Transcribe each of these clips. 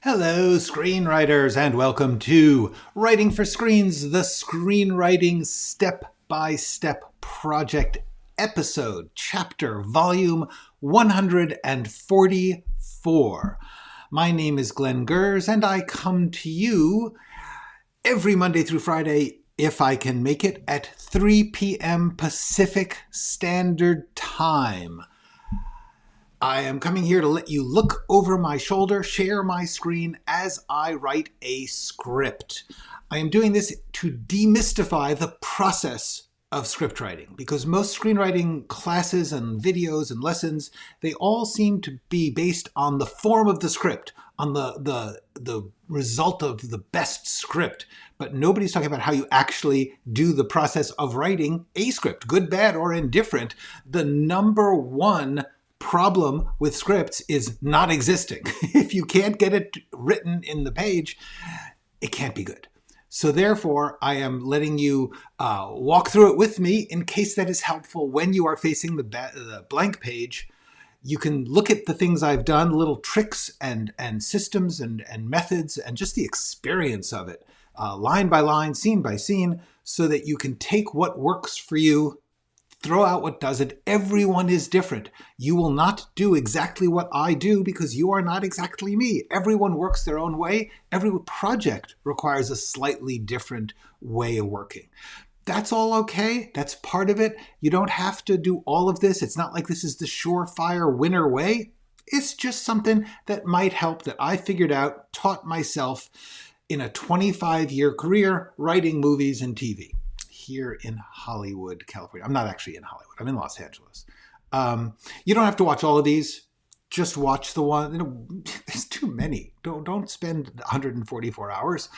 Hello, screenwriters, and welcome to Writing for Screens, the screenwriting step-by-step project episode, chapter, volume 144. My name is Glenn Gers, and I come to you every Monday through Friday, if I can make it, at 3 p.m. Pacific Standard Time. I am coming here to let you look over my shoulder, share my screen as I write a script. I am doing this to demystify the process of script writing, because most screenwriting classes and videos and lessons, they all seem to be based on the form of the script, on the result of the best script. But nobody's talking about how you actually do the process of writing a script, good, bad, or indifferent. The number one problem with scripts is not existing. If you can't get it written in the page, it can't be good. So therefore, I am letting you walk through it with me in case that is helpful when you are facing the blank page. You can look at the things I've done, little tricks and systems and methods, and just the experience of it, line by line, scene by scene, so that you can take what works for you, throw out what doesn't. Everyone is different. You will not do exactly what I do because you are not exactly me. Everyone works their own way. Every project requires a slightly different way of working. That's all okay. That's part of it. You don't have to do all of this. It's not like this is the surefire winner way. It's just something that might help, that I figured out, taught myself in a 25-year career writing movies and TV. Here in Hollywood, California. I'm not actually in Hollywood. I'm in Los Angeles. You don't have to watch all of these. Just watch the one. There's too many. Don't spend 144 hours.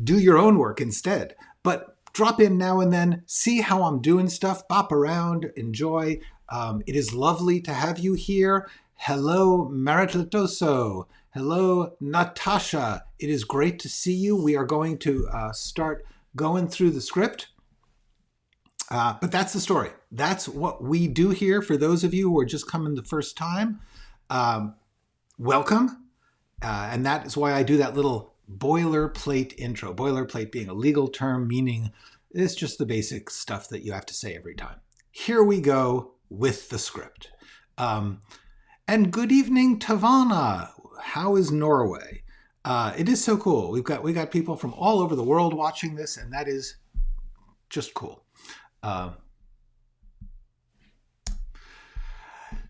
Do your own work instead. But drop in now and then. See how I'm doing stuff. Bop around. Enjoy. It is lovely to have you here. Hello, Maritletoso. Hello, Natasha. It is great to see you. We are going to start going through the script. But that's the story. That's what we do here. For those of you who are just coming the first time, welcome. And that is why I do that little boilerplate intro. Boilerplate being a legal term, meaning it's just the basic stuff that you have to say every time. Here we go with the script. And good evening, Tavana. How is Norway? It is so cool. We got people from all over the world watching this, and that is just cool.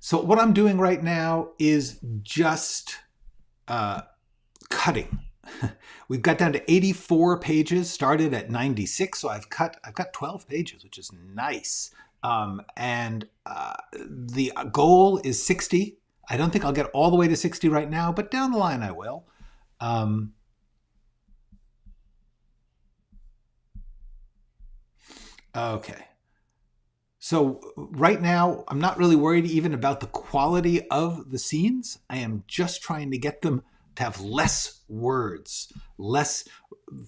So what I'm doing right now is just cutting. We've got down to 84 pages, started at 96, so I've got 12 pages, which is nice. And the goal is 60. I don't think I'll get all the way to 60 right now, but down the line I will. Okay. So right now, I'm not really worried even about the quality of the scenes. I am just trying to get them to have less words, less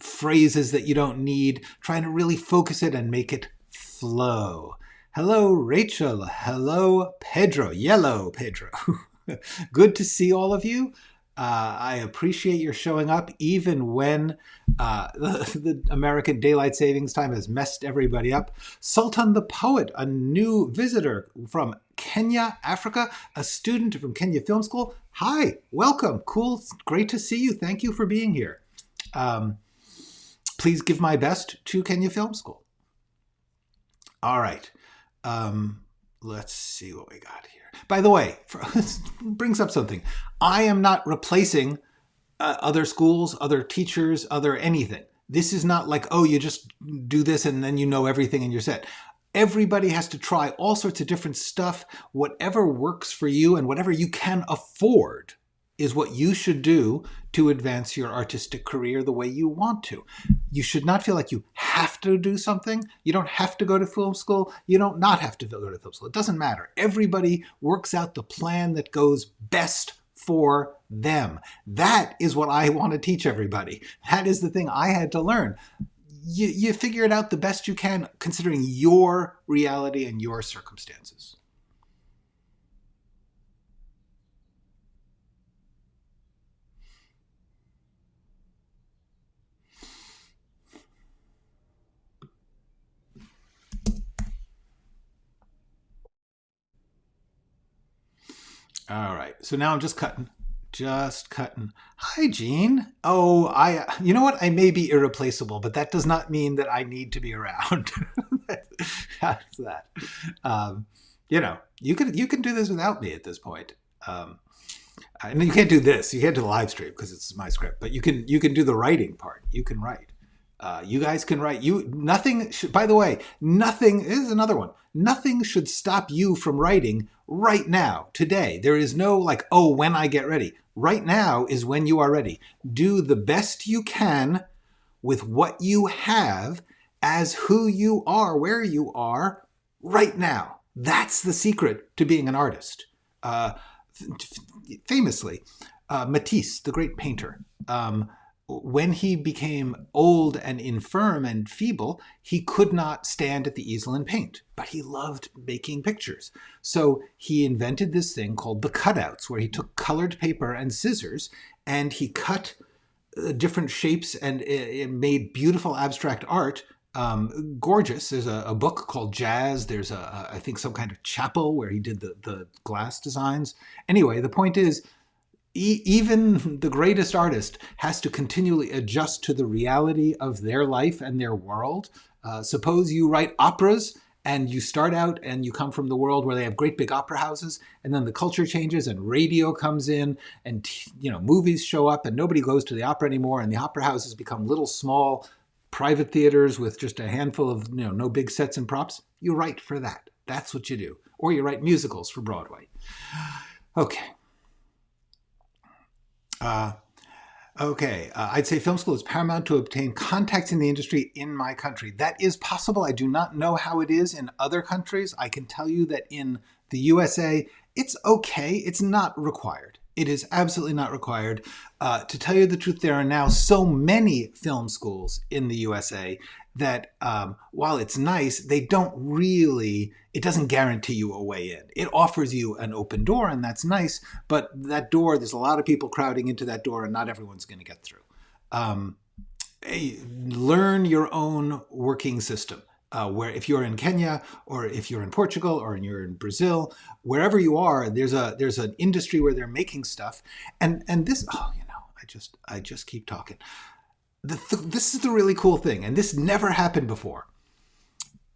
phrases that you don't need, trying to really focus it and make it flow. Hello, Rachel. Hello, Pedro. Yellow Pedro. Good to see all of you. I appreciate your showing up, even when the American Daylight Savings Time has messed everybody up. Sultan the Poet, a new visitor from Kenya, Africa, a student from Kenya Film School. Hi, welcome. Cool. Great to see you. Thank you for being here. Please give my best to Kenya Film School. All right. Let's see what we got here. By the way, this brings up something. I am not replacing other schools, other teachers, other anything. This is not like, oh, you just do this and then you know everything and you're set. Everybody has to try all sorts of different stuff. Whatever works for you and whatever you can afford is what you should do to advance your artistic career the way you want to. You should not feel like you have to do something. You don't have to go to film school. You don't not have to go to film school. It doesn't matter. Everybody works out the plan that goes best for them. That is what I want to teach everybody. That is the thing I had to learn. You figure it out the best you can considering your reality and your circumstances. All right. So now I'm just cutting. Just cutting. Hi, Gene. Oh, you know what? I may be irreplaceable, but that does not mean that I need to be around. How's that? You know, you can do this without me at this point. And you can't do this. You can't do the live stream because it's my script. But you can do the writing part. You can write. You guys can write. Nothing. By the way, nothing is another one. Nothing should stop you from writing right now, today. There is no like, oh, when I get ready. Right now is when you are ready. Do the best you can with what you have as who you are, where you are right now. That's the secret to being an artist. Famously, Matisse, the great painter, when he became old and infirm and feeble, he could not stand at the easel and paint, but he loved making pictures. So he invented this thing called the cutouts, where he took colored paper and scissors and he cut different shapes and it made beautiful abstract art. Gorgeous. There's a book called Jazz. There's I think some kind of chapel where he did the glass designs. Anyway, the point is, even the greatest artist has to continually adjust to the reality of their life and their world. Suppose you write operas and you start out and you come from the world where they have great big opera houses, and then the culture changes and radio comes in and movies show up and nobody goes to the opera anymore, and the opera houses become little small private theaters with just a handful of no big sets and props. You write for that. That's what you do. Or you write musicals for Broadway. Okay. I'd say film school is paramount to obtain contacts in the industry in my country. That is possible. I do not know how it is in other countries. I can tell you that in the USA, it's okay. It's not required. It is absolutely not required. To tell you the truth, there are now so many film schools in the USA that while it's nice, it doesn't guarantee you a way in. It offers you an open door, and that's nice, but that door, there's a lot of people crowding into that door, and not everyone's going to get through. Learn your own working system. Where if you're in Kenya or if you're in Portugal or you're in Brazil, wherever you are, there's an industry where they're making stuff, and this I just keep talking. This is the really cool thing, and this never happened before.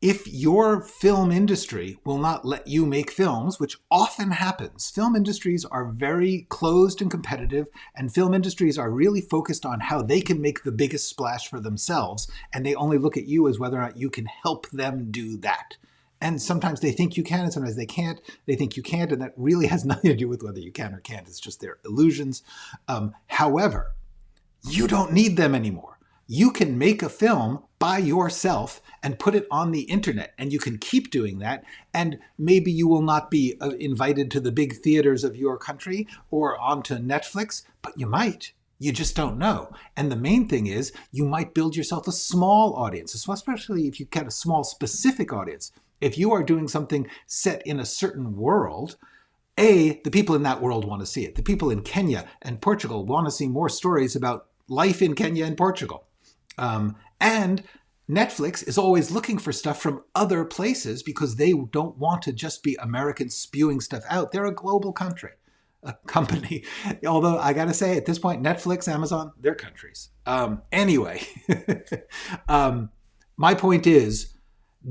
If your film industry will not let you make films, which often happens, film industries are very closed and competitive, and film industries are really focused on how they can make the biggest splash for themselves, and they only look at you as whether or not you can help them do that. And sometimes they think you can, and sometimes they can't. They think you can't, and that really has nothing to do with whether you can or can't. It's just their illusions. However, you don't need them anymore. You can make a film by yourself and put it on the internet, and you can keep doing that, and maybe you will not be invited to the big theaters of your country or onto Netflix, but you might. You just don't know. And the main thing is you might build yourself a small audience, especially if you get a small specific audience. If you are doing something set in a certain world, the people in that world want to see it. The people in Kenya and Portugal want to see more stories about life in Kenya and Portugal. And Netflix is always looking for stuff from other places because they don't want to just be Americans spewing stuff out. They're a global company. Although I got to say, at this point, Netflix, Amazon, they're countries. Anyway, my point is,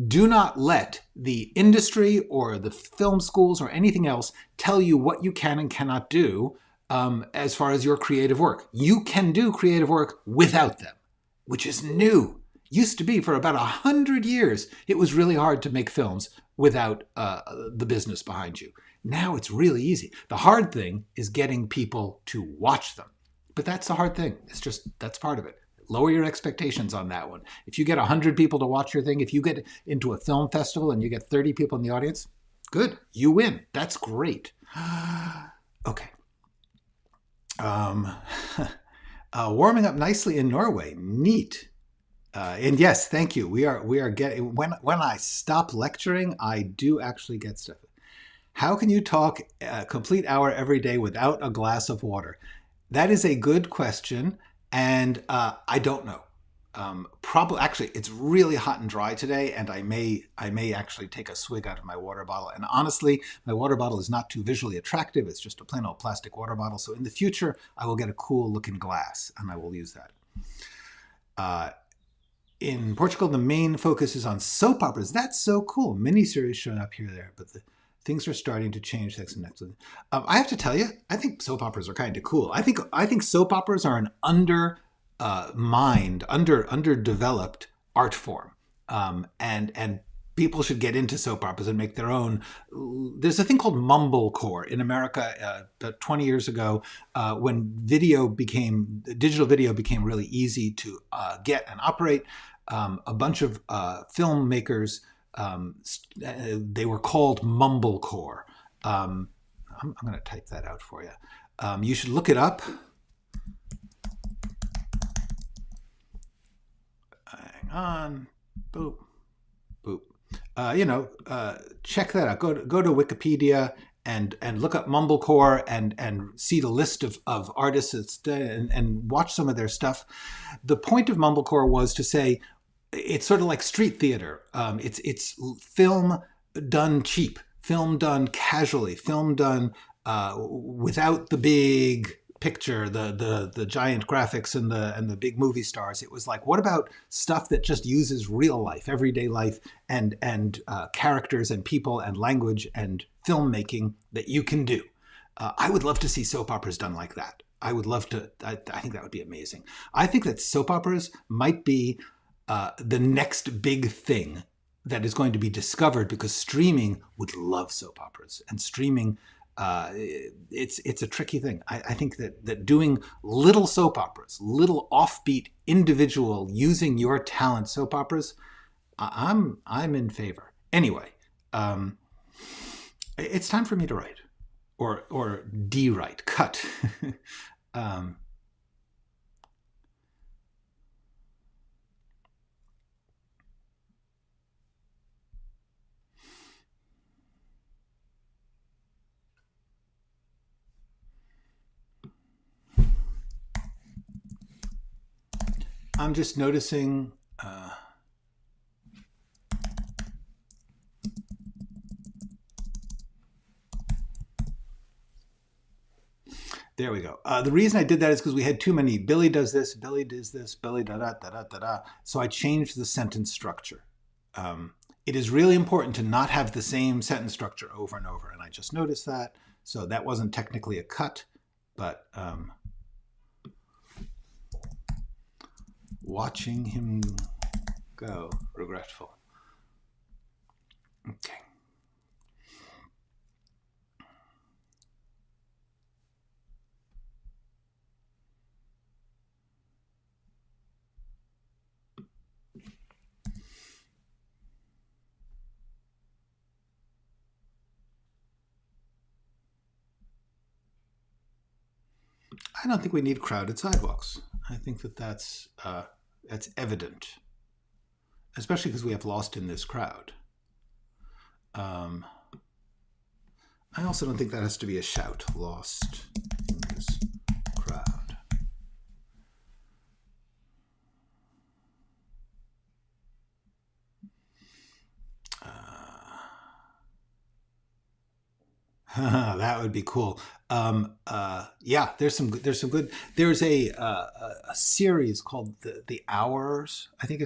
do not let the industry or the film schools or anything else tell you what you can and cannot do as far as your creative work. You can do creative work without them, which is new. Used to be for about 100 years, it was really hard to make films without the business behind you. Now it's really easy. The hard thing is getting people to watch them. But that's the hard thing. That's part of it. Lower your expectations on that one. If you get 100 people to watch your thing, if you get into a film festival and you get 30 people in the audience, good, you win. That's great. Okay. Warming up nicely in Norway. Neat. And yes, thank you. We are getting, when I stop lecturing, I do actually get stuff. How can you talk a complete hour every day without a glass of water? That is a good question, and I don't know. Probably, actually, it's really hot and dry today, and I may actually take a swig out of my water bottle. And honestly, my water bottle is not too visually attractive. It's just a plain old plastic water bottle. So in the future, I will get a cool looking glass, and I will use that. In Portugal, the main focus is on soap operas. That's so cool. Miniseries showing up here there, but things are starting to change. Next. I have to tell you, I think soap operas are kind of cool. I think soap operas are an underdeveloped art form, and people should get into soap operas and make their own. There's a thing called Mumblecore in America about 20 years ago, when digital video became really easy to get and operate. A bunch of filmmakers, they were called Mumblecore. I'm going to type that out for you. You should look it up. Hang on. Boop. Boop. Check that out. Go to Wikipedia and look up Mumblecore and see the list of artists and watch some of their stuff. The point of Mumblecore was to say it's sort of like street theater. It's film done cheap, film done casually, film done without the big picture, the giant graphics and the big movie stars. It was like, what about stuff that just uses real life, everyday life, and characters and people and language and filmmaking that you can do? I would love to see soap operas done like that. I would love to. I think that would be amazing. I think that soap operas might be the next big thing that is going to be discovered, because streaming would love soap operas, and streaming. It's a tricky thing. I think that doing little soap operas, little offbeat, individual, using your talent soap operas, I'm in favor. Anyway, it's time for me to write, or de-write, cut. I'm just noticing there we go. The reason I did that is because we had too many. Billy does this, Billy does this, Billy da da da da da da. So I changed the sentence structure. It is really important to not have the same sentence structure over and over, and I just noticed that. So that wasn't technically a cut, but watching him go, regretful. Okay. I don't think we need crowded sidewalks. I think that's evident, especially because we have lost in this crowd. I also don't think that has to be a shout, lost in this crowd. That would be cool. Yeah, there's some good. There's a series called the Hours. I think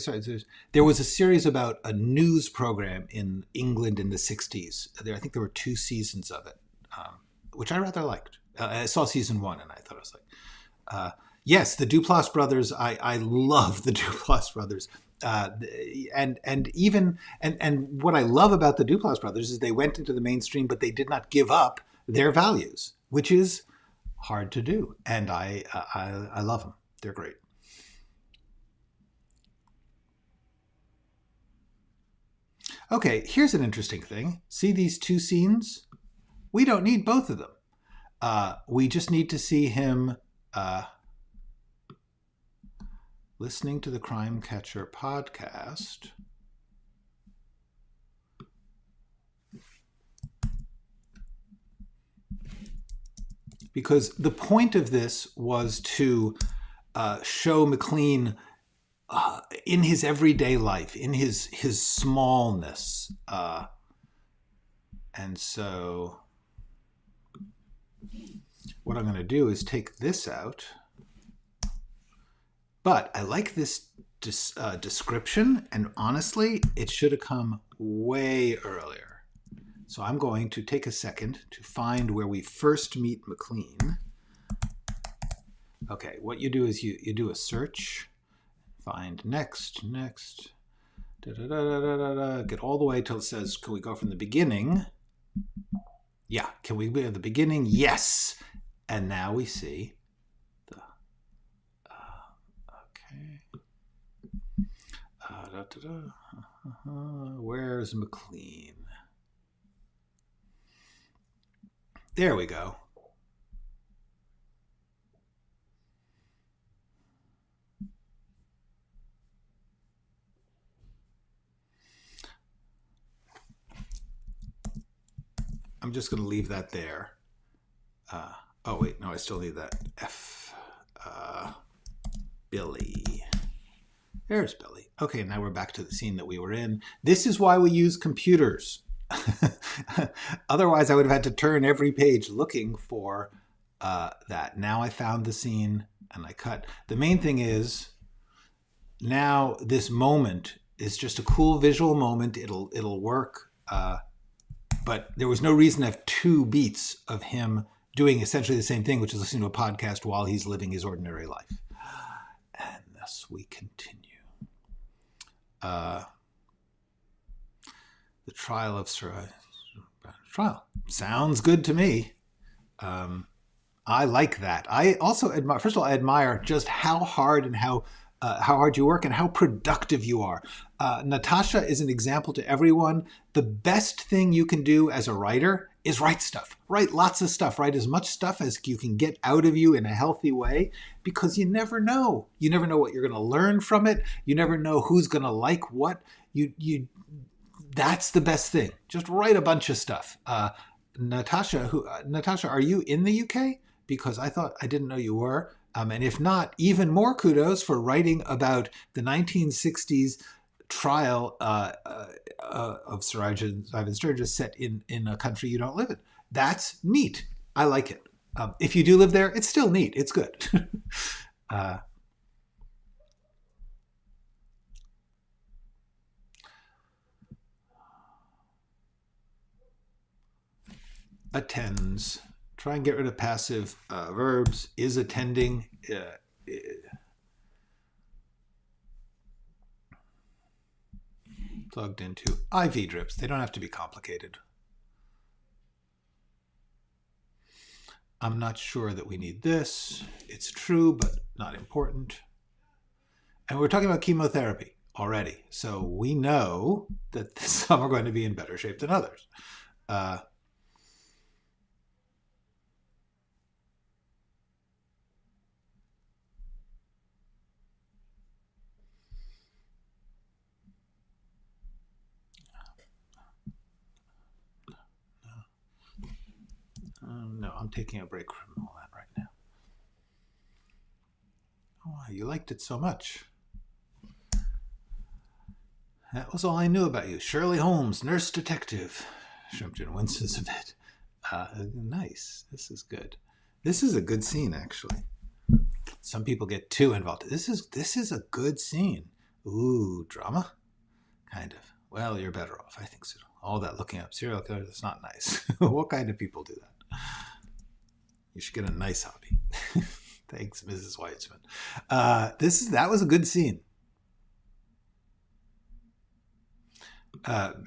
there was a series about a news program in England in the 60s. I think there were 2 seasons of it, which I rather liked. I saw season 1 and I thought, I was like, yes, the Duplass brothers. I love the Duplass brothers. And what I love about the Duplass brothers is they went into the mainstream, but they did not give up their values, which is hard to do. And I love them. They're great. Okay, here's an interesting thing. See these 2 scenes? We don't need both of them. We just need to see him listening to the Crime Catcher podcast. Because the point of this was to show McLean in his everyday life, in his smallness. And so what I'm going to do is take this out. But I like this description, and honestly, it should have come way earlier. So I'm going to take a second to find where we first meet McLean. Okay, what you do is you do a search, find next, get all the way till it says, can we go from the beginning? Yeah, can we be at the beginning? Yes. And now we see the, where's McLean? There we go. I'm just going to leave that there. Oh, wait, no, I still need that. Billy. There's Billy. Okay, now we're back to the scene that we were in. This is why we use computers. Otherwise, I would have had to turn every page looking for that. Now I found the scene and I cut. The main thing is now this moment is just a cool visual moment. It'll work. But there was no reason to have 2 beats of him doing essentially the same thing, which is listening to a podcast while he's living his ordinary life. And thus we continue. The trial of trial sounds good to me. I like that. I also admire. First of all, I admire just how hard and how hard you work and how productive you are. Natasha is an example to everyone. The best thing you can do as a writer is write stuff. Write lots of stuff. Write as much stuff as you can get out of you in a healthy way, because you never know. You never know what you're going to learn from it. You never know who's going to like what. That's the best thing. Just write a bunch of stuff. Natasha, are you in the UK? Because I didn't know you were. And if not, even more kudos for writing about the 1960s trial of Sir Ivan Sturgis set in a country you don't live in. That's neat. I like it. If you do live there, it's still neat. It's good. Attends. Try and get rid of passive verbs. Is attending. Plugged into IV drips. They don't have to be complicated. I'm not sure that we need this. It's true, but not important. And we're talking about chemotherapy already. So we know that some are going to be in better shape than others. No, I'm taking a break from all that right now. Oh, you liked it so much. That was all I knew about you. Shirley Holmes, nurse detective. Shrimpton winces a bit. Nice. This is good. This is a good scene, actually. Some people get too involved. This is a good scene. Ooh, drama? Kind of. Well, you're better off. I think so. All that looking up serial killers, it's not nice. What kind of people do that? You should get a nice hobby. Thanks, Mrs. Weitzman. That was a good scene.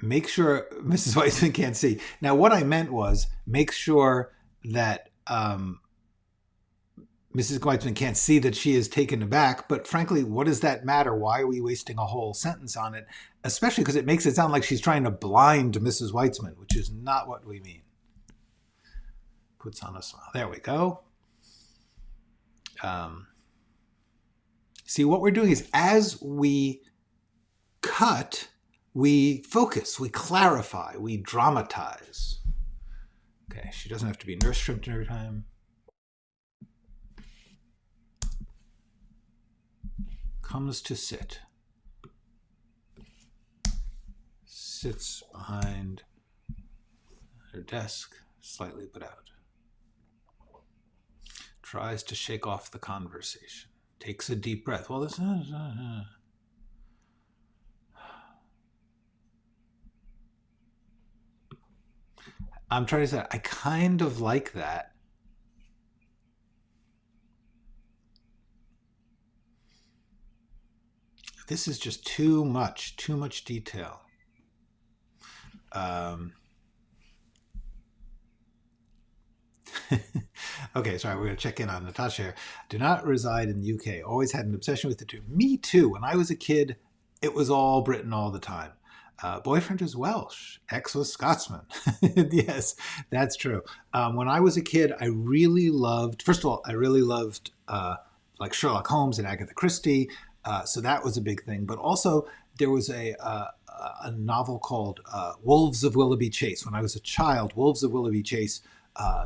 Make sure Mrs. Weitzman can't see. Now, what I meant was make sure that Mrs. Weitzman can't see that she is taken aback. But frankly, what does that matter? Why are we wasting a whole sentence on it? Especially because it makes it sound like she's trying to blind Mrs. Weitzman, which is not what we mean. Puts on a smile. There we go. See, what we're doing is as we cut, we focus, we clarify, we dramatize. Okay, she doesn't have to be nurse Shrimpton every time. comes to sit. Sits behind her desk, slightly put out. Tries to shake off the conversation. Takes a deep breath. Well, this. I'm trying to say, I kind of like that. This is just too much detail. Okay, sorry, we're going to check in on Natasha here. Do not reside in the UK. Always had an obsession with the two. Me too. When I was a kid, it was all Britain all the time. Boyfriend was Welsh. Ex was Scotsman. Yes, that's true. When I was a kid, I really loved, first of all, I really loved like Sherlock Holmes and Agatha Christie. So that was a big thing. But also, there was a novel called Wolves of Willoughby Chase. When I was a child, Wolves of Willoughby Chase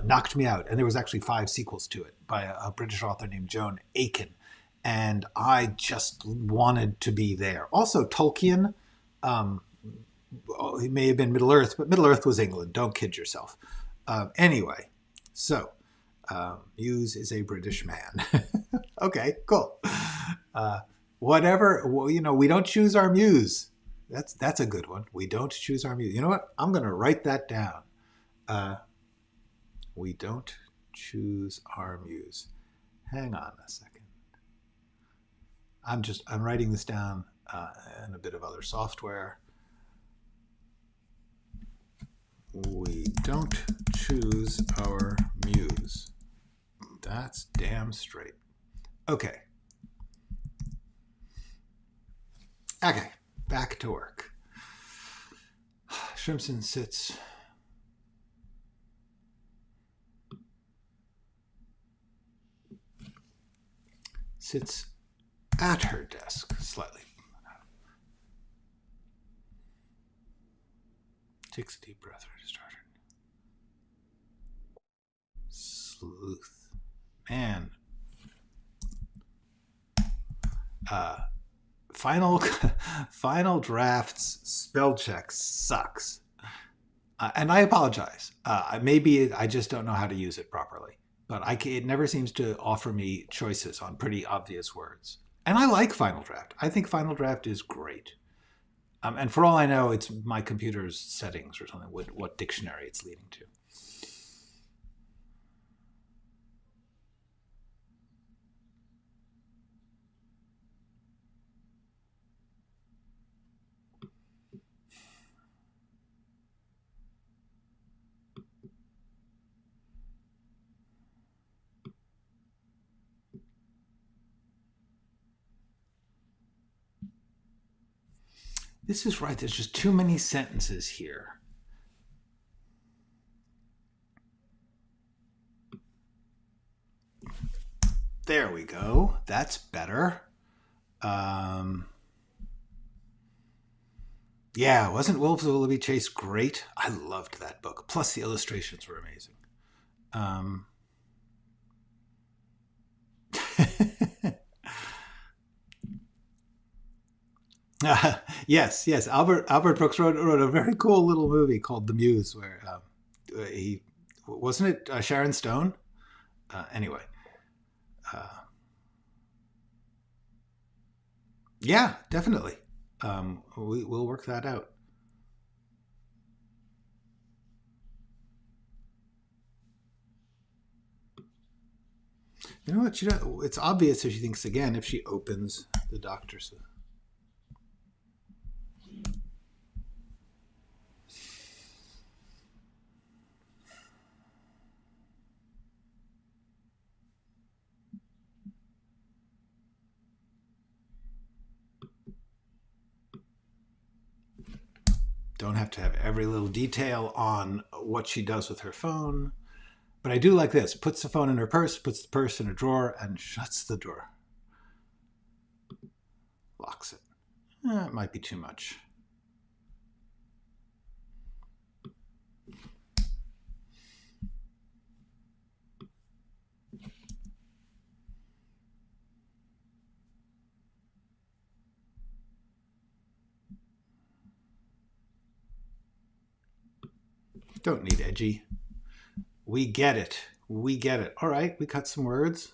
knocked me out. And there was actually 5 sequels to it by a British author named Joan Aiken. And I just wanted to be there. Also, Tolkien, he may have been Middle Earth, but Middle Earth was England. Don't kid yourself. Anyway, so Muse is a British man. Okay, cool. Whatever, well, you know, we don't choose our muse. That's a good one. We don't choose our muse. You know what? I'm going to write that down. We don't choose our muse. Hang on a second. I'm writing this down in a bit of other software. We don't choose our muse. That's damn straight. Okay. Okay, back to work. Shrimpson sits. Sits at her desk slightly. Takes a deep breath. Ready to start. Sleuth. Man. Final drafts spell check sucks. And I apologize. Maybe I just don't know how to use it properly. But it never seems to offer me choices on pretty obvious words. And I like Final Draft. I think Final Draft is great. And for all I know, it's my computer's settings or something, what dictionary it's leading to. This is right. There's just too many sentences here. There we go. That's better. Yeah, wasn't Wolves of Willoughby Chase great? I loved that book. Plus the illustrations were amazing. Yes. Albert Brooks wrote a very cool little movie called The Muse, where he wasn't it Sharon Stone. Anyway, yeah, definitely. We'll work that out. You know what? It's obvious if she thinks again if she opens the doctor's. Don't have to have every little detail on what she does with her phone. But I do like this. Puts the phone in her purse, puts the purse in a drawer, and shuts the drawer. Locks it. It might be too much. Don't need edgy. We get it. We get it. All right, we cut some words.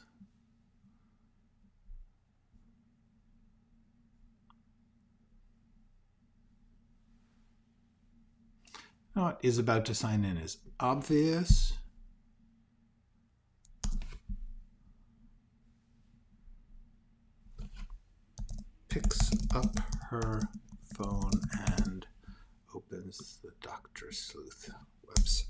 What is about to sign in is obvious. Picks up her phone and opens the Dr. Sleuth website.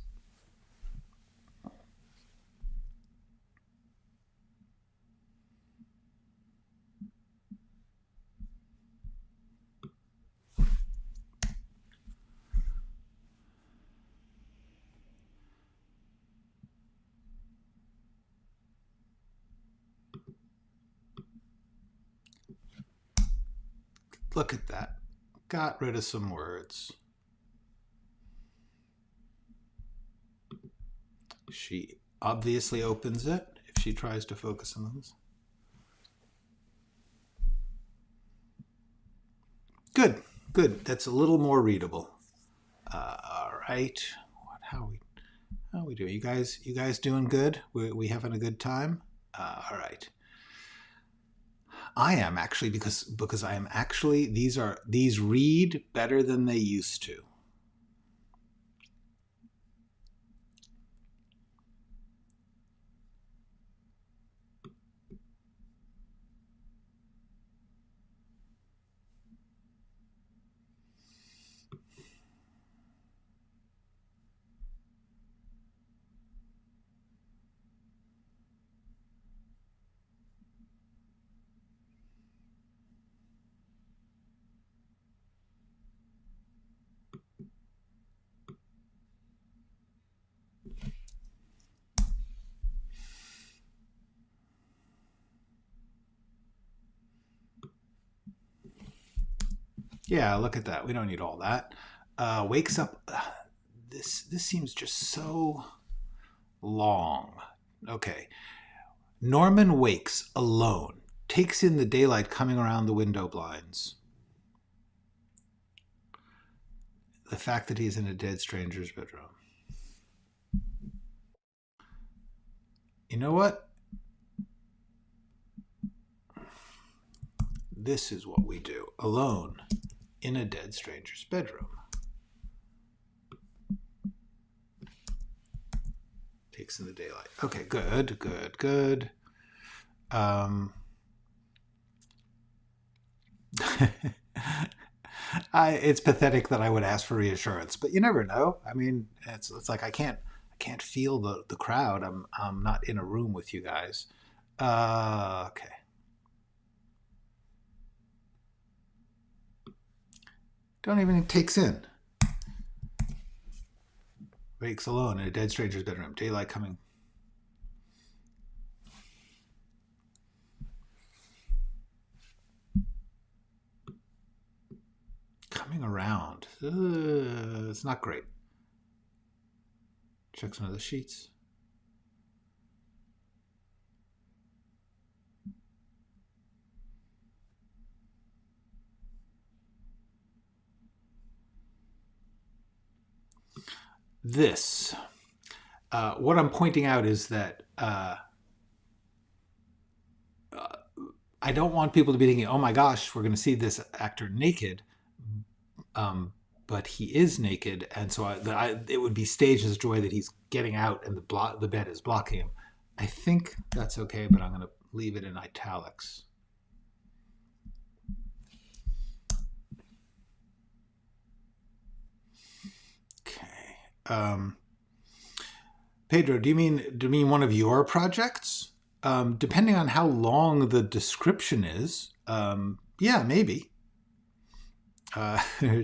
Look at that. Got rid of some words. She obviously opens it if she tries to focus on those. Good, good. That's a little more readable. All right. How are we doing? You guys doing good? We having a good time? All right. I am actually because I am actually these read better than they used to. Yeah, look at that. We don't need all that. Wakes up. This seems just so long. Okay. Norman wakes alone, takes in the daylight coming around the window blinds. The fact that he's in a dead stranger's bedroom. You know what? This is what we do. Alone in a dead stranger's bedroom. Takes in the daylight. Okay, good, good, good. It's pathetic that I would ask for reassurance, but you never know. I mean, it's like I can't feel the crowd. I'm not in a room with you guys. Okay. Don't even takes in. Wakes alone in a dead stranger's bedroom. Daylight coming. Coming around. It's not great. Check some of the sheets. This. What I'm pointing out is that I don't want people to be thinking, oh my gosh, we're going to see this actor naked. But he is naked, and so it would be staged as joy that he's getting out and the bed is blocking him. I think that's okay, but I'm going to leave it in italics. Okay. Pedro, do you mean one of your projects? Depending on how long the description is, yeah, maybe.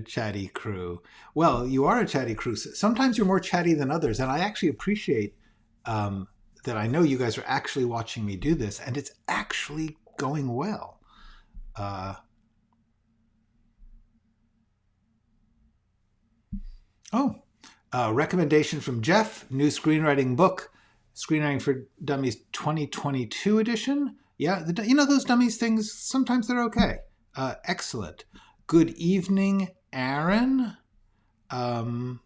Chatty crew. Well, you are a chatty crew. Sometimes you're more chatty than others, and I actually appreciate that I know you guys are actually watching me do this, and it's actually going well. Recommendation from Jeff, new screenwriting book, Screenwriting for Dummies 2022 edition. Yeah, those dummies things, sometimes they're okay. Excellent. Good evening, Aaron. All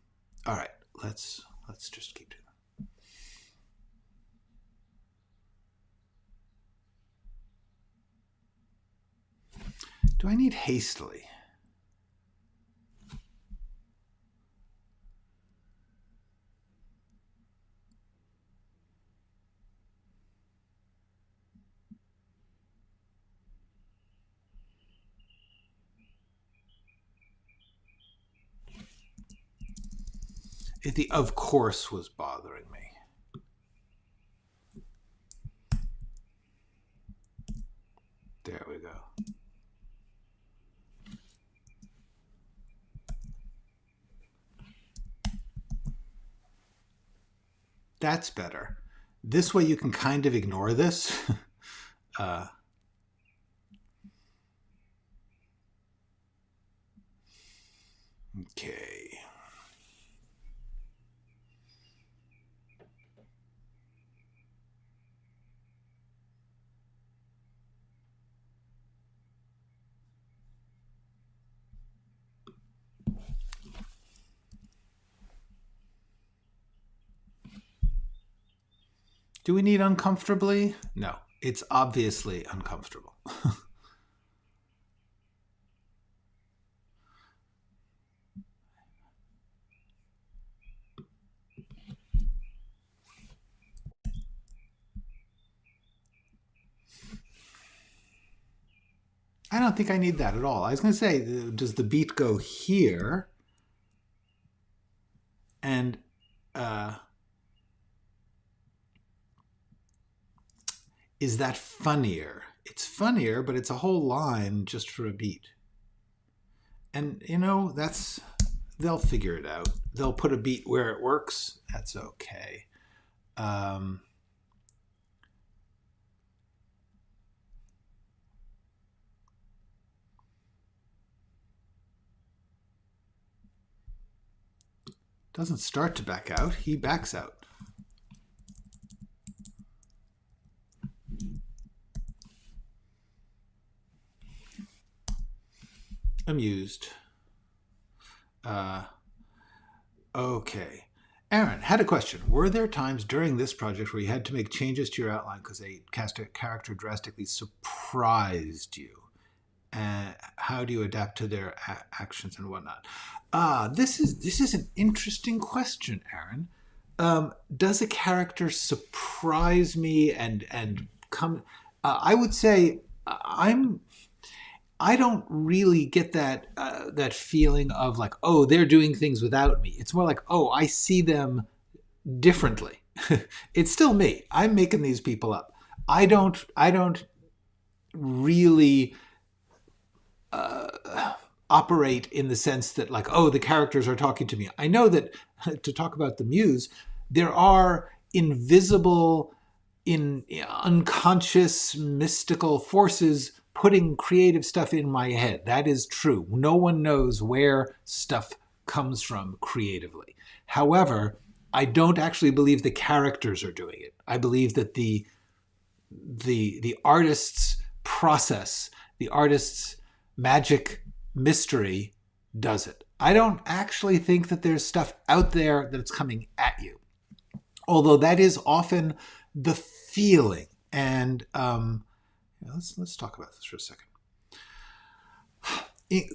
right, let's just keep doing that. Do I need hastily? The of course was bothering me. There we go. That's better. This way you can kind of ignore this. Okay. Do we need uncomfortably? No, it's obviously uncomfortable. I don't think I need that at all. I was going to say, does the beat go here? And is that funnier? It's funnier, but it's a whole line just for a beat. And, you know, they'll figure it out. They'll put a beat where it works. That's okay. Doesn't start to back out. He backs out. Amused. Okay. Aaron had a question. Were there times during this project where you had to make changes to your outline because a character drastically surprised you? And how do you adapt to their actions and whatnot? This is an interesting question, Aaron. Does a character surprise me and come? I would say I don't really get that feeling of like, oh, they're doing things without me. It's more like, oh, I see them differently. It's still me. I'm making these people up. I don't really operate in the sense that like, oh, the characters are talking to me. I know that to talk about the muse, there are invisible, unconscious, mystical forces putting creative stuff in my head. That is true. No one knows where stuff comes from creatively. However, I don't actually believe the characters are doing it. I believe that the artist's process, the artist's magic mystery does it. I don't actually think that there's stuff out there that's coming at you. Although that is often the feeling. And let's talk about this for a second.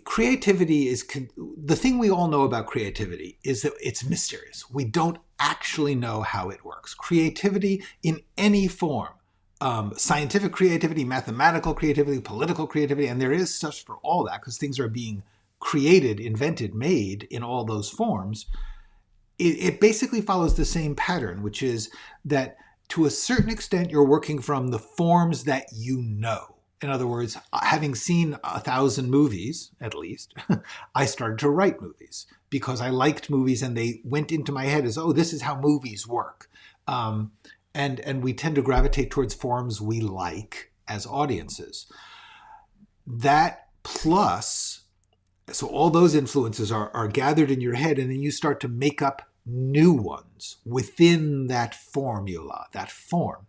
Creativity is the thing we all know about creativity is that it's mysterious. We don't actually know how it works. Creativity in any form, scientific creativity, mathematical creativity, political creativity, and there is such for all that because things are being created, invented, made in all those forms. It basically follows the same pattern, which is that to a certain extent, you're working from the forms that you know. In other words, having seen 1,000 movies, at least, I started to write movies because I liked movies and they went into my head as, oh, this is how movies work. And we tend to gravitate towards forms we like as audiences. That plus, so all those influences are gathered in your head and then you start to make up new ones within that formula, that form.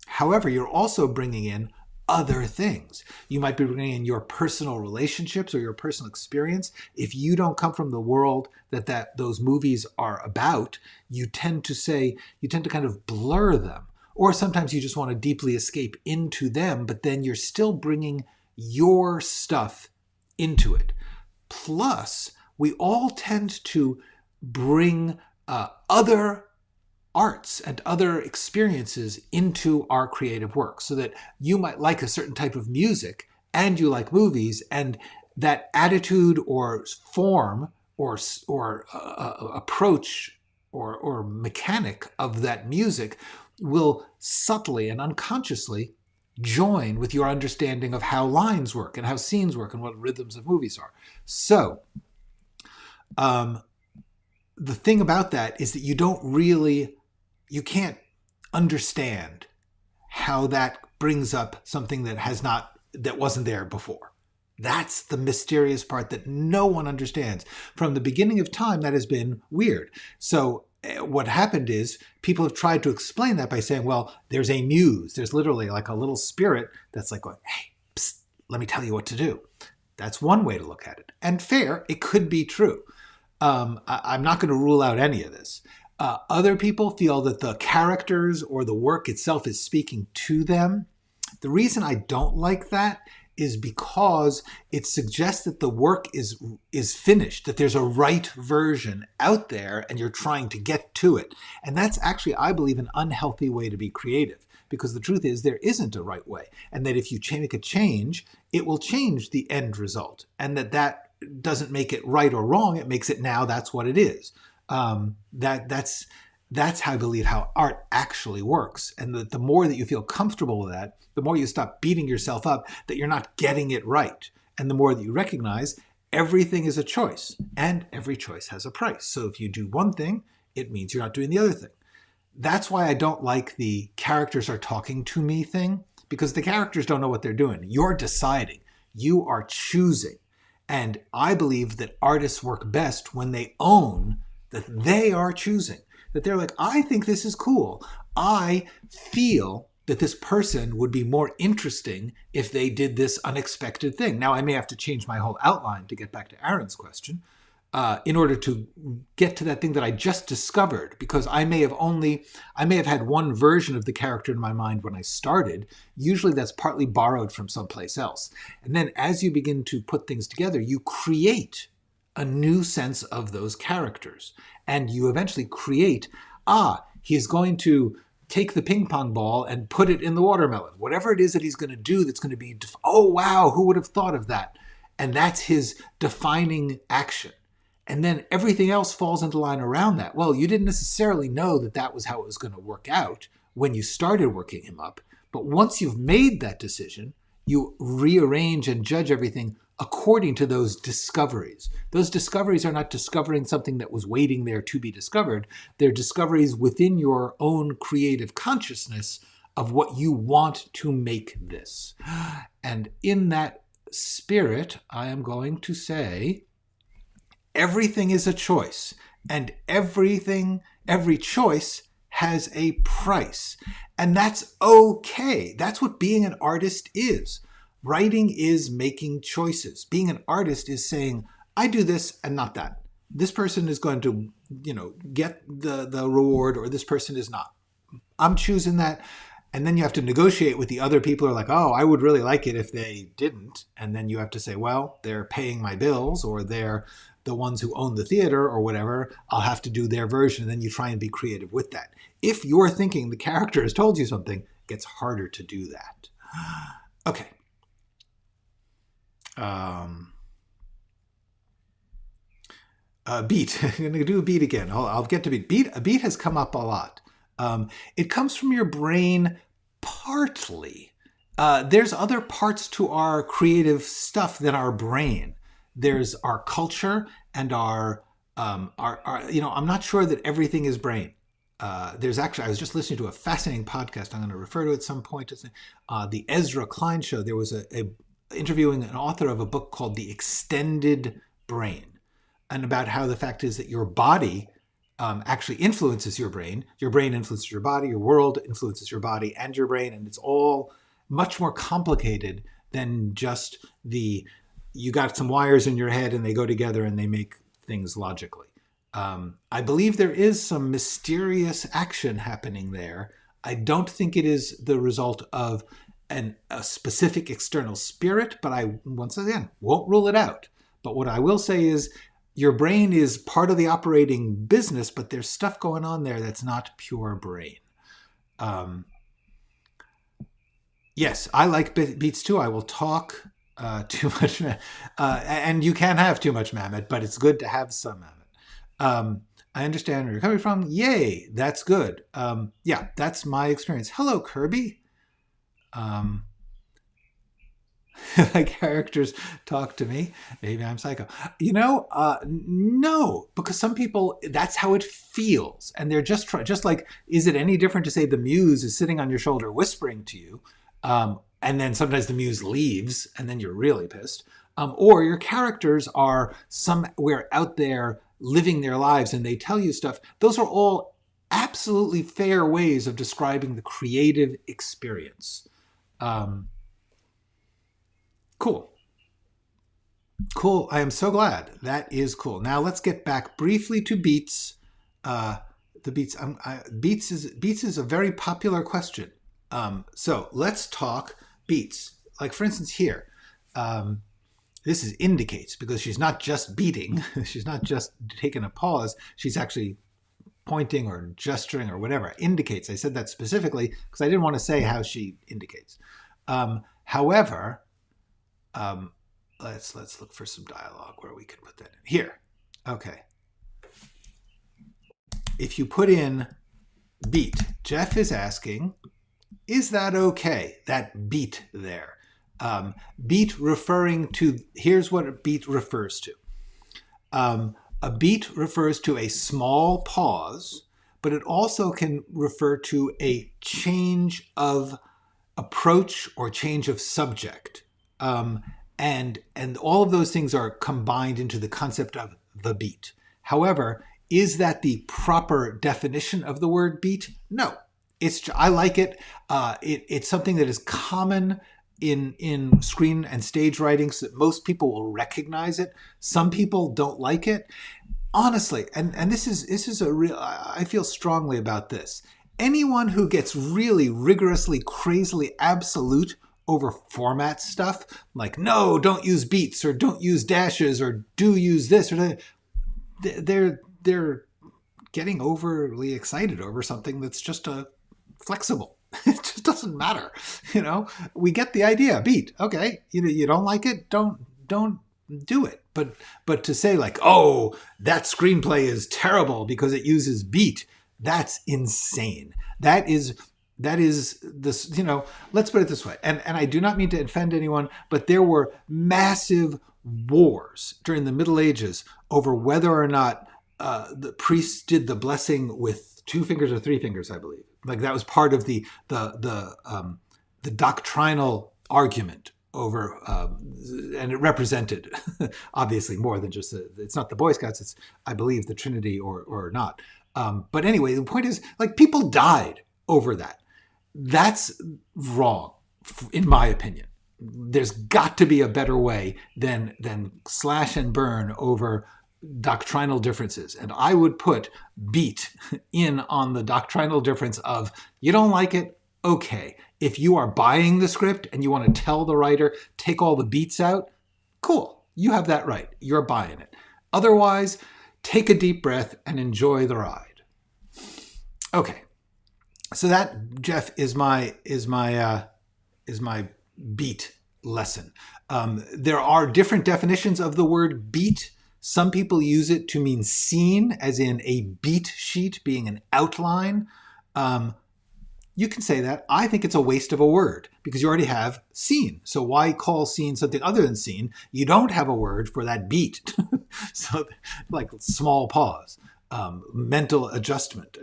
However, you're also bringing in other things. You might be bringing in your personal relationships or your personal experience. If you don't come from the world that those movies are about, you tend to kind of blur them. Or sometimes you just want to deeply escape into them, but then you're still bringing your stuff into it. Plus, we all tend to bring other arts and other experiences into our creative work, so that you might like a certain type of music and you like movies, and that attitude or form or approach or mechanic of that music will subtly and unconsciously join with your understanding of how lines work and how scenes work and what rhythms of movies are. So the thing about that is that you can't understand how that brings up something that wasn't there before. That's the mysterious part that no one understands. From the beginning of time, that has been weird. So what happened is people have tried to explain that by saying, well, there's a muse. There's literally like a little spirit that's like going, hey, psst, let me tell you what to do. That's one way to look at it. And fair, it could be true. I'm not going to rule out any of this. Other people feel that the characters or the work itself is speaking to them. The reason I don't like that is because it suggests that the work is finished, that there's a right version out there and you're trying to get to it. And that's actually, I believe, an unhealthy way to be creative, because the truth is there isn't a right way. And that if you make a change, it will change the end result. And that doesn't make it right or wrong. It makes it now that's what it is. That's how I believe how art actually works. And the more that you feel comfortable with that, the more you stop beating yourself up that you're not getting it right. And the more that you recognize everything is a choice and every choice has a price. So if you do one thing, it means you're not doing the other thing. That's why I don't like the characters are talking to me thing, because the characters don't know what they're doing. You're deciding. You are choosing. And I believe that artists work best when they own that they are choosing, that they're like, I think this is cool. I feel that this person would be more interesting if they did this unexpected thing. Now, I may have to change my whole outline to get back to Aaron's question in order to get to that thing that I just discovered, because I may have had one version of the character in my mind when I started. Usually that's partly borrowed from someplace else. And then as you begin to put things together, you create a new sense of those characters. And you eventually create, he's going to take the ping pong ball and put it in the watermelon. Whatever it is that he's going to do that's going to be, oh, wow, who would have thought of that? And that's his defining action. And then everything else falls into line around that. Well, you didn't necessarily know that was how it was going to work out when you started working him up. But once you've made that decision, you rearrange and judge everything according to those discoveries. Those discoveries are not discovering something that was waiting there to be discovered. They're discoveries within your own creative consciousness of what you want to make this. And in that spirit, I am going to say, everything is a choice, and every choice has a price. And that's okay. That's what being an artist is. Writing is making choices. Being an artist is saying, I do this and not that. This person is going to, get the reward, or this person is not. I'm choosing that. And then you have to negotiate with the other people who are like, oh, I would really like it if they didn't. And then you have to say, well, they're paying my bills, or they're the ones who own the theater or whatever. I'll have to do their version. And then you try and be creative with that. If you're thinking the character has told you something, it gets harder to do that. Okay. Beat. I'm going to do a beat again. I'll get to beat. A beat has come up a lot. It comes from your brain partly. There's other parts to our creative stuff than our brain. There's our culture and our I'm not sure that everything is brain. There's actually, I was just listening to a fascinating podcast I'm going to refer to at some point. The Ezra Klein Show. There was a interviewing an author of a book called The Extended Brain, and about how the fact is that your body actually influences your brain influences your body, your world influences your body and your brain, and it's all much more complicated than just you got some wires in your head and they go together and they make things logically. I believe there is some mysterious action happening there. I don't think it is the result of a specific external spirit, but I, once again, won't rule it out. But what I will say is your brain is part of the operating business, but there's stuff going on there that's not pure brain. Yes, I like beats too. I will talk too much, and you can have too much Mamet, but it's good to have some Mamet. I understand where you're coming from. Yay, that's good. Yeah, that's my experience. Hello, Kirby. My characters talk to me. Maybe I'm psycho. No, because some people, that's how it feels. And they're just like, is it any different to say the muse is sitting on your shoulder whispering to you? And then sometimes the muse leaves and then you're really pissed. Or your characters are somewhere out there living their lives and they tell you stuff. Those are all absolutely fair ways of describing the creative experience. Cool. I am so glad. That is cool. Now let's get back briefly to beats. The beats. Beats is a very popular question. So let's talk beats. Like for instance here, this is indicates because she's not just beating. She's not just taking a pause. She's actually pointing or gesturing or whatever. Indicates. I said that specifically because I didn't want to say how she indicates. However, let's look for some dialogue where we can put that in. Here. Okay. If you put in beat, Jeff is asking, is that okay? That beat there. Beat referring to, here's what a beat refers to. A beat refers to a small pause, but it also can refer to a change of approach or change of subject. And all of those things are combined into the concept of the beat. However, is that the proper definition of the word beat? No. I like it. It's something that is common in screen and stage writing so that most people will recognize it. Some people don't like it. Honestly, and this is a real, I feel strongly about this. Anyone who gets really rigorously, crazily absolute over format stuff, like no, don't use beats or don't use dashes or do use this or that, they're getting overly excited over something that's just flexible. It just doesn't matter. We get the idea. Beat. Okay. You don't like it. Don't do it. But to say like, oh, that screenplay is terrible because it uses beat, that's insane. That is this, let's put it this way. And I do not mean to offend anyone, but there were massive wars during the Middle Ages over whether or not the priests did the blessing with 2 fingers or 3 fingers, I believe. Like that was part of the doctrinal argument over, and it represented obviously more than just it's not the Boy Scouts, it's I believe the Trinity or not. But anyway, the point is like people died over that. That's wrong, in my opinion. There's got to be a better way than slash and burn over doctrinal differences. And I would put beat in on the doctrinal difference of you don't like it, okay. If you are buying the script and you want to tell the writer, take all the beats out, cool. You have that right. You're buying it. Otherwise, take a deep breath and enjoy the ride. Okay. So that, Jeff, is my beat lesson. There are different definitions of the word beat. Some people use it to mean scene, as in a beat sheet being an outline. You can say that. I think it's a waste of a word because you already have scene. So why call scene something other than scene? You don't have a word for that beat. So like small pause, mental adjustment.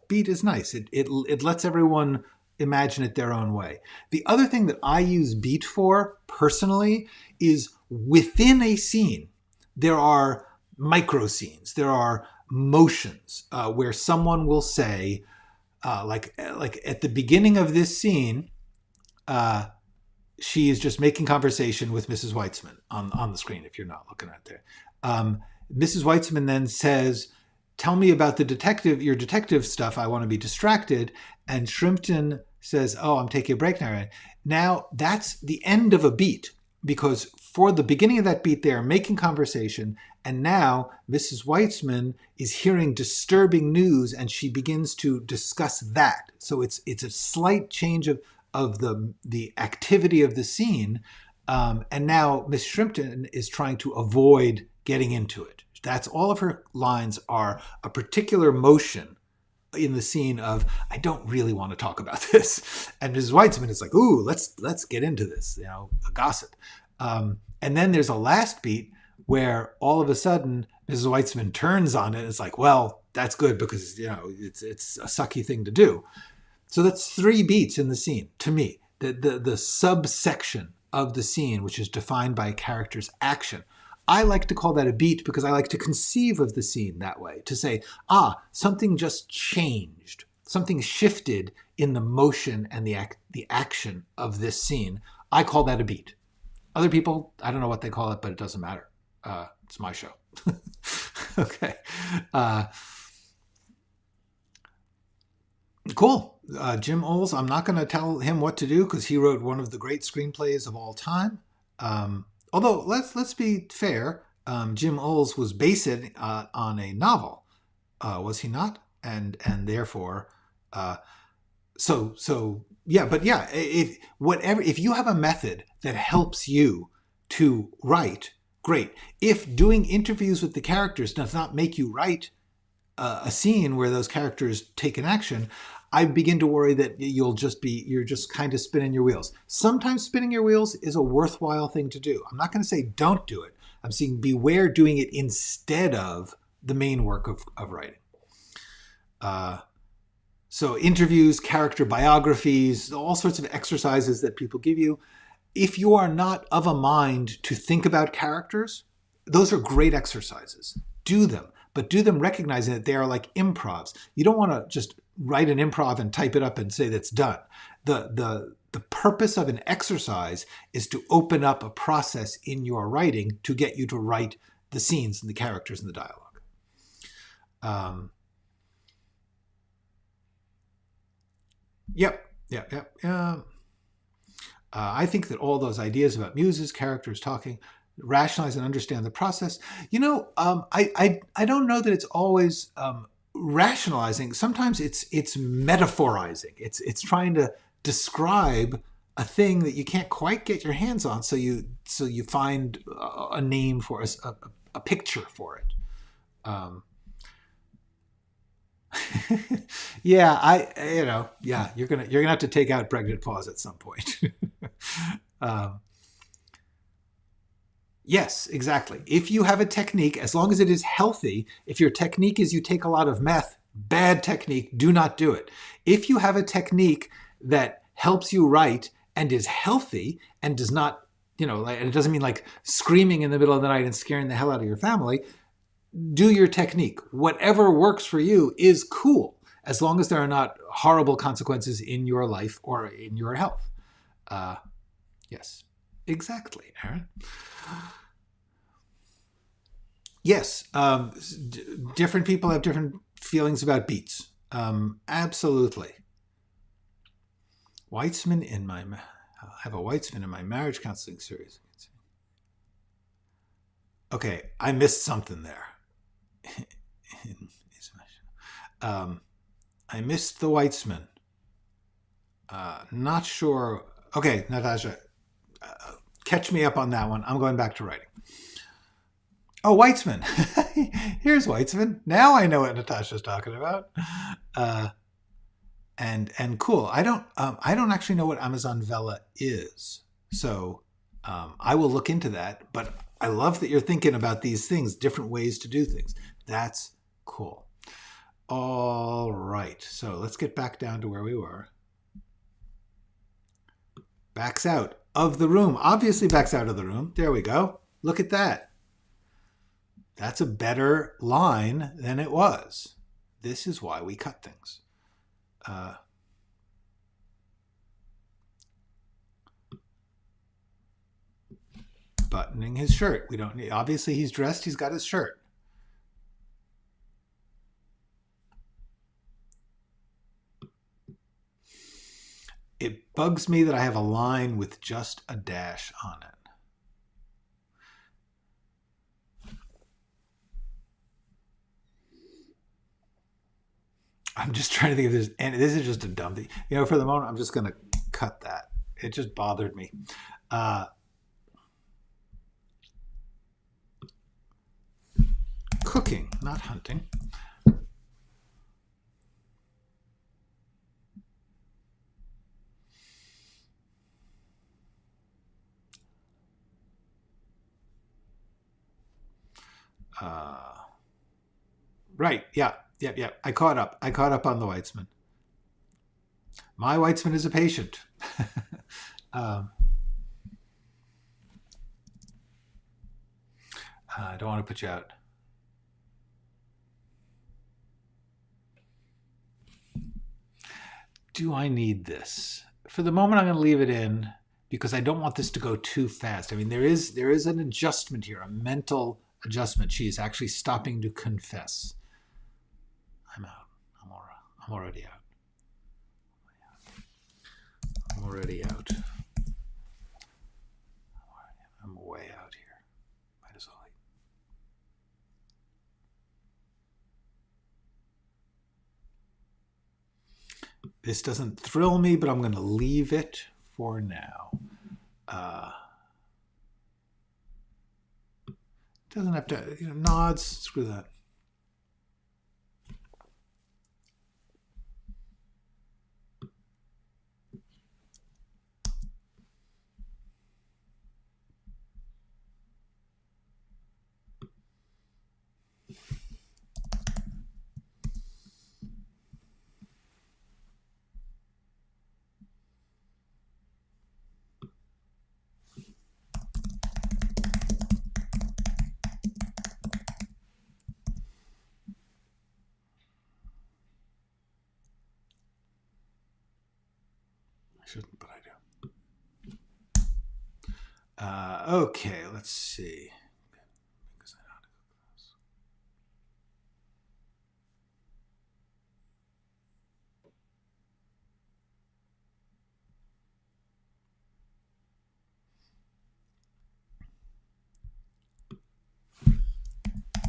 Beat is nice. It lets everyone imagine it their own way. The other thing that I use beat for personally is within a scene, there are micro scenes. There are motions where someone will say, like at the beginning of this scene, she is just making conversation with Mrs. Weitzman on the screen, if you're not looking at there. Mrs. Weitzman then says, tell me about your detective stuff. I want to be distracted. And Shrimpton says, oh, I'm taking a break now. Now, that's the end of a beat, because for the beginning of that beat, they are making conversation. And now Mrs. Weitzman is hearing disturbing news, and she begins to discuss that. So it's a slight change of the activity of the scene. And now Miss Shrimpton is trying to avoid getting into it. That's all of her lines are a particular motion in the scene of, I don't really want to talk about this. And Mrs. Weitzman is like, ooh, let's get into this, a gossip. And then there's a last beat where all of a sudden Mrs. Weitzman turns on it. And it's like, well, that's good because, it's a sucky thing to do. So that's 3 beats in the scene to me. The subsection of the scene, which is defined by a character's action. I like to call that a beat because I like to conceive of the scene that way, to say, something just changed. Something shifted in the motion and the action of this scene. I call that a beat. Other people, I don't know what they call it, but it doesn't matter. It's my show. Okay. Cool. Jim Olds, I'm not going to tell him what to do because he wrote one of the great screenplays of all time. Although, let's be fair, Jim Olds was based on a novel, was he not? And therefore, if you have a method that helps you to write, great. If doing interviews with the characters does not make you write a scene where those characters take an action, I begin to worry that you're just kind of spinning your wheels. Sometimes spinning your wheels is a worthwhile thing to do. I'm not going to say don't do it. I'm saying beware doing it instead of the main work of writing. So interviews, character biographies, all sorts of exercises that people give you. If you are not of a mind to think about characters, those are great exercises. Do them, but do them recognizing that they are like improvs. You don't want to just write an improv and type it up and say that's done. The purpose of an exercise is to open up a process in your writing to get you to write the scenes and the characters and the dialogue. Yep. I think that all those ideas about muses, characters talking, rationalize and understand the process. I don't know that it's always rationalizing. Sometimes it's metaphorizing. It's trying to describe a thing that you can't quite get your hands on. So you find a name for a picture for it. You're gonna have to take out pregnant pause at some point. Yes, exactly. If you have a technique, as long as it is healthy, if your technique is you take a lot of meth, bad technique, do not do it. If you have a technique that helps you write and is healthy and does not, and it doesn't mean like screaming in the middle of the night and scaring the hell out of your family, do your technique. Whatever works for you is cool, as long as there are not horrible consequences in your life or in your health. Yes, exactly, Aaron. Yes, different people have different feelings about beats. Absolutely. I have a Weitzman in my marriage counseling series. Okay, I missed something there. I missed the Weitzman. Not sure. Okay, Natasha, catch me up on that one. I'm going back to writing. Oh, Weitzman. Here's Weitzman. Now I know what Natasha's talking about. And cool. I don't actually know what Amazon Vela is. So I will look into that. But I love that you're thinking about these things, different ways to do things. That's cool. All right. So let's get back down to where we were. Backs out of the room. Obviously backs out of the room. There we go. Look at that. That's a better line than it was. This is why we cut things. buttoning his shirt. We don't need, obviously he's dressed, he's got his shirt. It bugs me that I have a line with just a dash on it. I'm just trying to think if there's any, this is just a dumb thing. You know, for the moment, I'm just going to cut that. It just bothered me. Cooking, not hunting. Right, yeah. I caught up on the Weitzman. My Weitzman is a patient. I don't want to put you out. Do I need this? For the moment, I'm going to leave it in because I don't want this to go too fast. I mean, there is an adjustment here, a mental adjustment. She is actually stopping to confess. I'm out. I'm already out. I'm already out. I'm way out here. Might as well. This doesn't thrill me, but I'm going to leave it for now. Doesn't have to, you know, nods, screw that. Shouldn't, but I do. Okay, let's see. Because I know how to cook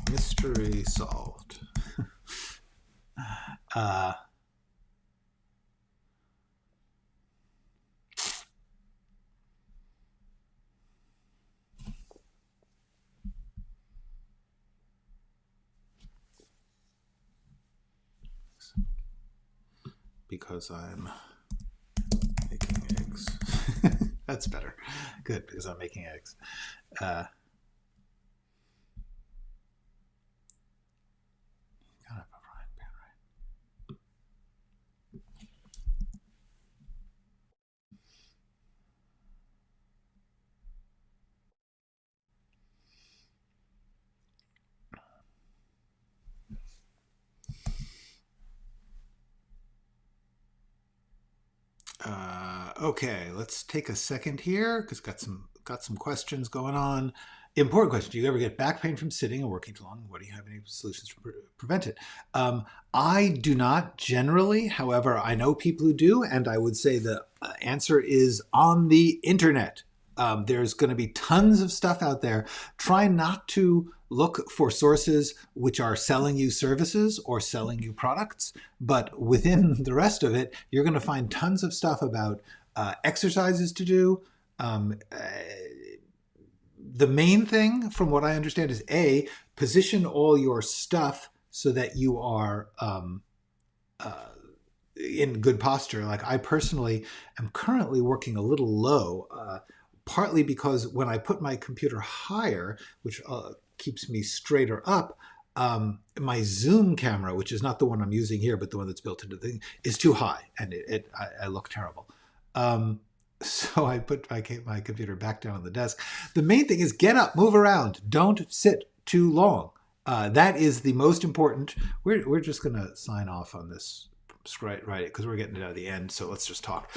this. Mystery solved. Because I'm making eggs. That's better. Good, because I'm making eggs. Gotta have a frying pan, okay, let's take a second here because got some questions going on. Important question: do you ever get back pain from sitting and working too long? What do you have any solutions to prevent it? I do not generally. However, I know people who do, and I would say the answer is on the internet. There's going to be tons of stuff out there. Try not to look for sources which are selling you services or selling you products, but within the rest of it, you're going to find tons of stuff about exercises to do. The main thing, from what I understand, is A, position all your stuff so that you are in good posture. Like I personally am currently working a little low, partly because when I put my computer higher, which keeps me straighter up, my zoom camera, which is not the one I'm using here, but the one that's built into the thing, is too high, and I look terrible. So I put my computer back down on the desk. The main thing is get up, move around. Don't sit too long. That is the most important. We're just going to sign off on this, right? Because we're getting it at the end. So let's just talk.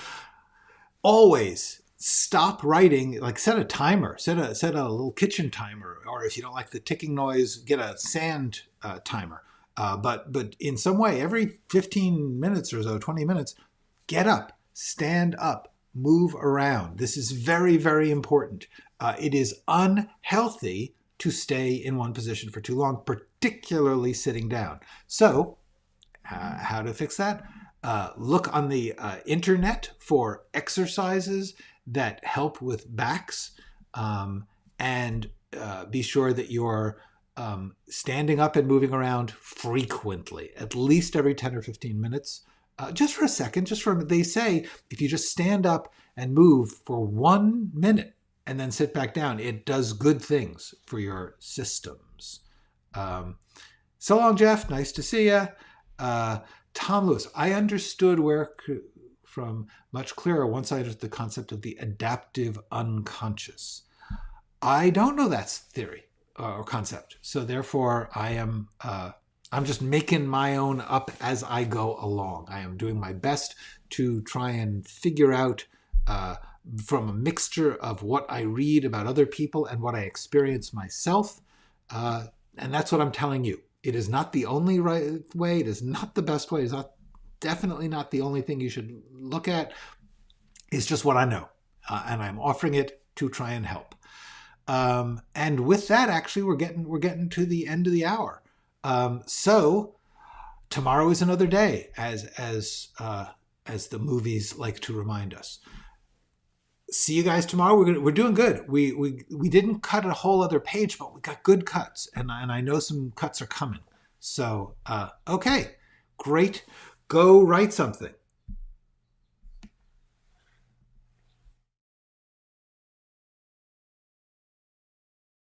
Always stop writing, like set a timer, set a little kitchen timer, or if you don't like the ticking noise, get a sand timer. But in some way, every 15 minutes or so, 20 minutes, get up, stand up, move around. This is very, very important. It is unhealthy to stay in one position for too long, particularly sitting down. So how to fix that? Look on the internet for exercises that help with backs, and be sure that you're standing up and moving around frequently, at least every 10 or 15 minutes, just for a second, they say if you just stand up and move for 1 minute and then sit back down, it does good things for your systems. So long, Jeff. Nice to see you. Tom Lewis, I understood from much clearer once I understood the concept of the adaptive unconscious. I don't know that's theory or concept, so therefore I'm just making my own up as I go along. I am doing my best to try and figure out from a mixture of what I read about other people and what I experience myself, and that's what I'm telling you. It is not the only right way. It is not the best way. It's definitely not the only thing you should look at. It's just what I know, and I'm offering it to try and help. And with that, actually, we're getting to the end of the hour. So tomorrow is another day, as the movies like to remind us. See you guys tomorrow. We're doing good. We didn't cut a whole other page, but we got good cuts, and I know some cuts are coming. So okay, great. Go write something.